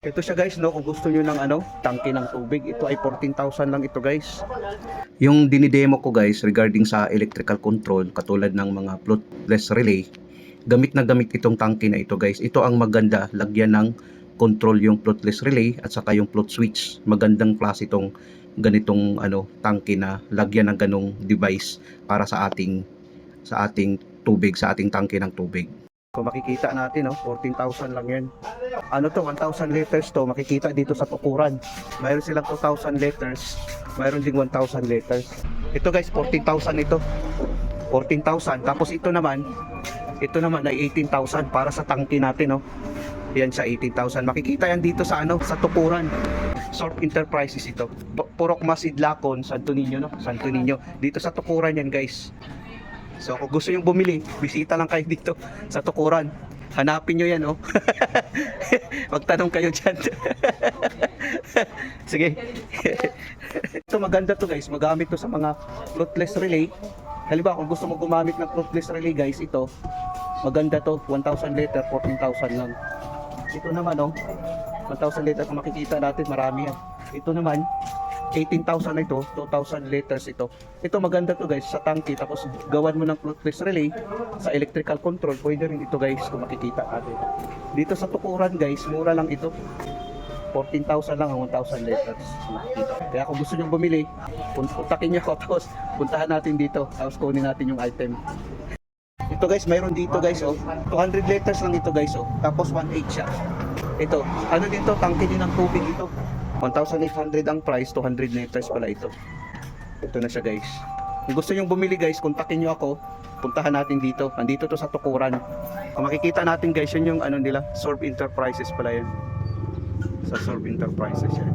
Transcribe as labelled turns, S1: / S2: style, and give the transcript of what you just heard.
S1: Ito siya guys, no, kung gusto niyo ng tangke ng tubig, ito ay 14,000 lang ito guys. Yung dinidemo ko guys regarding sa electrical control, katulad ng mga floatless relay, gamit na gamit itong tangke na ito guys. Ito ang maganda, lagyan ng control yung floatless relay at saka yung float switch. Magandang klase itong ganitong tangke na lagyan ng ganong device para sa ating tubig, sa ating tangke ng tubig. So makikita natin, 14,000 lang yan. Ano to, 1,000 liters to, makikita dito sa tukuran. Mayroon silang 2,000 liters, mayroon ding 1,000 liters. Ito guys, 14,000 ito. 14,000. Tapos ito naman ay 18,000 para sa tangke natin, Yan sa 18,000. Makikita yan dito sa sa tukuran. Sorb Enterprises ito. Purok Masidlacon, Santo Niño, Santo Niño. Dito sa tukuran yan guys. So kung gusto yung bumili, bisita lang kayo dito sa tukuran. Hanapin nyo yan, Magtanong kayo dyan. Sige. Ito maganda to guys, magamit to sa mga floatless relay. Halimbawa kung gusto mo gumamit ng floatless relay guys, ito maganda to, 1,000 liter, 14,000 lang. Ito naman 1,000 liter, kung makikita natin marami yan. Ito naman 18,000 na ito, 2,000 liters ito. Ito maganda to guys sa tangke, tapos gawan mo ng floatless relay sa electrical control. Pwede rin ito guys kung makikita natin. Dito sa tukuran guys, mura lang ito. 14,000 lang ang 1,000 liters. Kaya kung gusto nyo bumili, puntakin nyo ako, tapos puntahan natin dito, tapos kunin natin yung item. Ito guys, mayroon dito guys 200 liters lang ito guys tapos 1.8 siya. Ito, dito, tangke din ng tubig ito. 1,800 ang price, 200 liters pala ito. Ito na siya guys. Kung gusto nyo bumili guys, kontakin nyo ako. Puntahan natin dito. Andito to sa tukuran. Kung makikita natin guys, yun yung nila, Sorb Enterprises pala yan. Sa Sorb Enterprises yan.